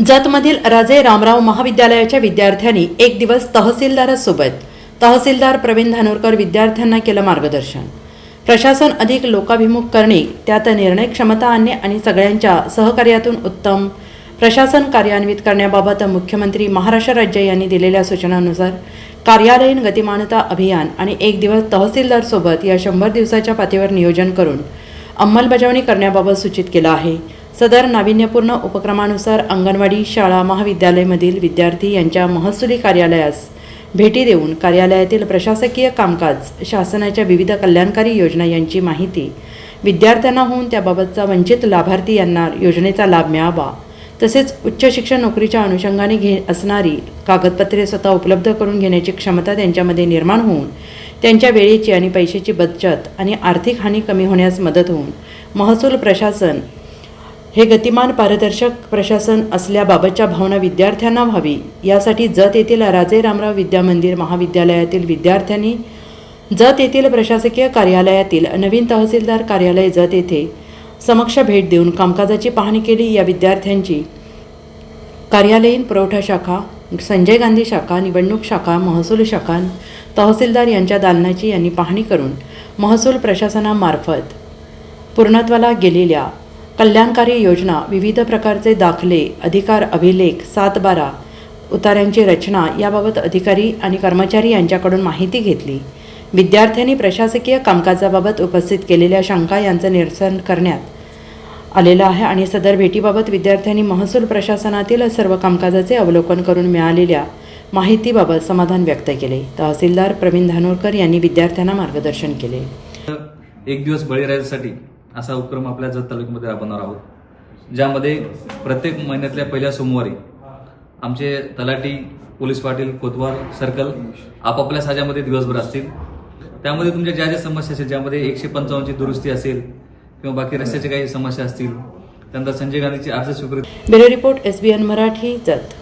जतमधील राजे रामराव महाविद्यालयाच्या विद्यार्थ्यांनी एक दिवस तहसीलदारासोबत तहसीलदार प्रवीण धानोरकर विद्यार्थ्यांना केलं मार्गदर्शन। प्रशासन अधिक लोकाभिमुख करणे, त्यात निर्णय क्षमता आणणे आणि सगळ्यांच्या सहकार्यातून उत्तम प्रशासन कार्यान्वित करण्याबाबत मुख्यमंत्री महाराष्ट्र राज्य यांनी दिलेल्या सूचनांनुसार कार्यालयीन गतिमानता अभियान आणि एक दिवस तहसीलदार सोबत या 100 दिवसाच्या पातळीवर नियोजन करून अंमलबजावणी करण्याबाबत सूचित केलं आहे। सदर नाविन्यपूर्ण उपक्रमानुसार अंगणवाडी, शाळा, महाविद्यालयामधील विद्यार्थी यांच्या महसुली कार्यालयास भेटी देऊन कार्यालयातील प्रशासकीय कामकाज, शासनाच्या विविध कल्याणकारी योजना यांची माहिती विद्यार्थ्यांना होऊन त्याबाबतचा वंचित लाभार्थी यांना योजनेचा लाभ मिळावा, तसेच उच्च शिक्षण नोकरीच्या अनुषंगाने असणारी कागदपत्रे स्वतः उपलब्ध करून घेण्याची क्षमता त्यांच्यामध्ये निर्माण होऊन त्यांच्या वेळेची आणि पैशाची बचत आणि आर्थिक हानी कमी होण्यास मदत होऊन महसूल प्रशासन हे गतिमान पारदर्शक प्रशासन असल्याबाबतच्या भावना विद्यार्थ्यांना व्हावी, यासाठी जत येथील राजे रामराव विद्या मंदिर महाविद्यालयातील विद्यार्थ्यांनी जत येथील प्रशासकीय कार्यालयातील नवीन तहसीलदार कार्यालय जत येथे समक्ष भेट देऊन कामकाजाची पाहणी केली। या विद्यार्थ्यांची कार्यालयीन पुरवठा शाखा, संजय गांधी शाखा, निवडणूक शाखा, महसूल शाखा, तहसीलदार यांच्या दालनाची यांनी पाहणी करून महसूल प्रशासनामार्फत पूर्णत्वाला गेलेल्या कल्याणकारी योजना, विविध प्रकारचे दाखले, अधिकार अभिलेख, 7/12 उतार्यांची रचना याबाबत अधिकारी आणि कर्मचारी यांच्याकडून माहिती घेतली। विद्यार्थ्यांनी प्रशासकीय कामकाजाबाबत उपस्थित केलेल्या शंका यांचं निरसन करण्यात आलेलं आहे आणि सदर भेटीबाबत विद्यार्थ्यांनी महसूल प्रशासनातील सर्व कामकाजाचे अवलोकन करून मिळालेल्या माहितीबाबत समाधान व्यक्त केले। तहसीलदार प्रवीण धानोरकर यांनी विद्यार्थ्यांना मार्गदर्शन केले। एक दिवस बळीराजासाठी असा उपक्रम आपल्या जत तालुक्यामध्ये राबवणार आहोत, ज्यामध्ये प्रत्येक महिन्यातल्या पहिल्या सोमवारी आमचे तलाठी, पोलीस पाटील, कोतवाल, सर्कल आपापल्या साजामध्ये दिवसभर असतील। त्यामध्ये तुमच्या ज्या ज्या समस्या असतील, ज्यामध्ये 155 ची दुरुस्ती असेल किंवा बाकी रस्त्याच्या काही समस्या असतील, त्यानंतर संजय गांधीची अर्ज स्वीकृती। Bureau report SBN Marathi, Jat.